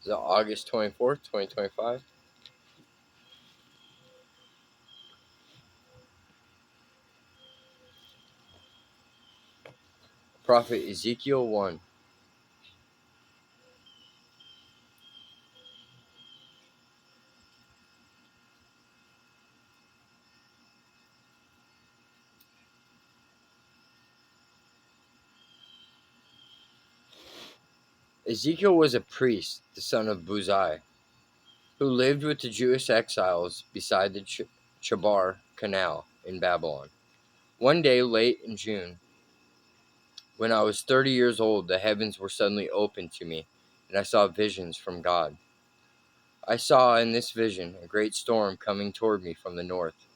Is it August 24th, 2025? Prophet Ezekiel 1. Ezekiel was a priest, the son of Buzai, who lived with the Jewish exiles beside the Chabar Canal in Babylon. One day late in June, when I was 30 years old, the heavens were suddenly opened to me, and I saw visions from God. I saw in this vision a great storm coming toward me from the north,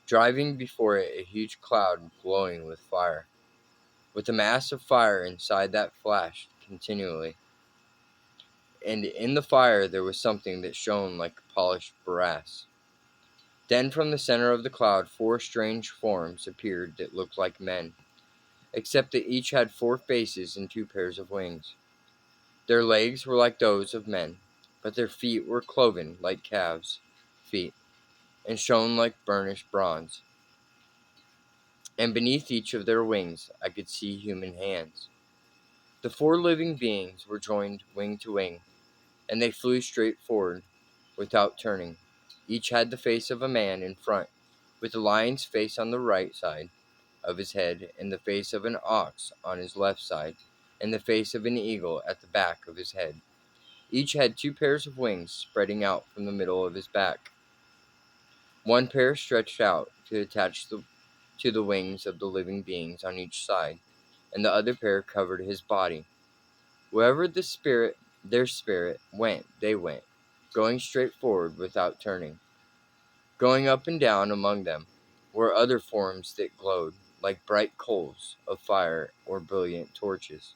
driving before it a huge cloud glowing with fire, with a mass of fire inside that flashed continually. And in the fire there was something that shone like polished brass. Then from the center of the cloud 4 strange forms appeared that looked like men, except that each had 4 faces and 2 pairs of wings. Their legs were like those of men, but their feet were cloven like calves' feet, and shone like burnished bronze. And beneath each of their wings I could see human hands. The 4 living beings were joined wing to wing, and they flew straight forward without turning. Each had the face of a man in front, with the lion's face on the right side of his head, and the face of an ox on his left side, and the face of an eagle at the back of his head. Each had 2 pairs of wings spreading out from the middle of his back. One pair stretched out to attach to the wings of the living beings on each side, and the other pair covered his body. Wherever their spirit went, they went, going straight forward without turning. Going up and down among them were other forms that glowed like bright coals of fire or brilliant torches,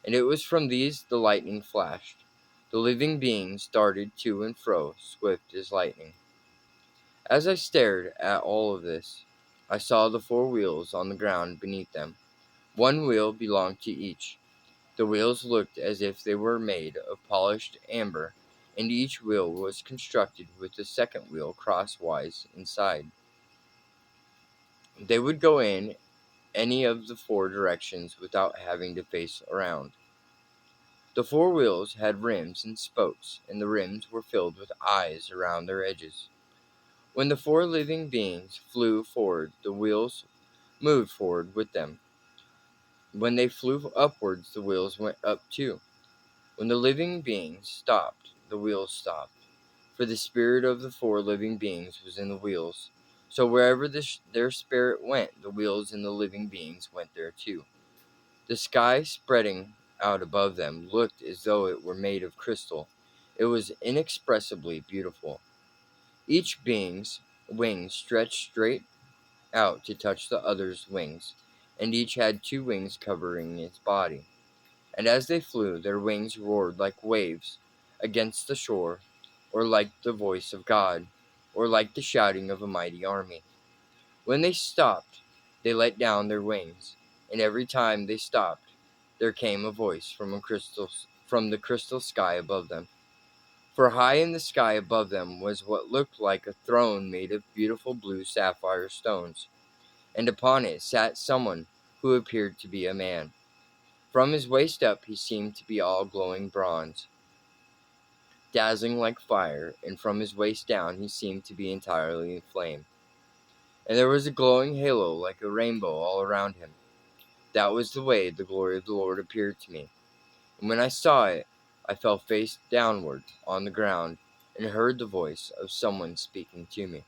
and it was from these the lightning flashed. The living beings darted to and fro, swift as lightning. As I stared at all of this, I saw the 4 wheels on the ground beneath them. One wheel belonged to each. The wheels looked as if they were made of polished amber, and each wheel was constructed with the second wheel crosswise inside. They would go in any of the 4 directions without having to face around. The 4 wheels had rims and spokes, and the rims were filled with eyes around their edges. When the 4 living beings flew forward, the wheels moved forward with them. When they flew upwards, the wheels went up too. When the living beings stopped, the wheels stopped, for the spirit of the 4 living beings was in the wheels. So wherever their spirit went, the wheels and the living beings went there too. The sky spreading out above them looked as though it were made of crystal. It was inexpressibly beautiful. Each being's wings stretched straight out to touch the other's wings, and each had 2 wings covering its body. And as they flew, their wings roared like waves against the shore, or like the voice of God, or like the shouting of a mighty army. When they stopped, they let down their wings, and every time they stopped, there came a voice from the crystal sky above them. For high in the sky above them was what looked like a throne made of beautiful blue sapphire stones, and upon it sat someone who appeared to be a man. From his waist up he seemed to be all glowing bronze, dazzling like fire, and from his waist down he seemed to be entirely in flame. And there was a glowing halo like a rainbow all around him. That was the way the glory of the Lord appeared to me. And when I saw it, I fell face downward on the ground and heard the voice of someone speaking to me.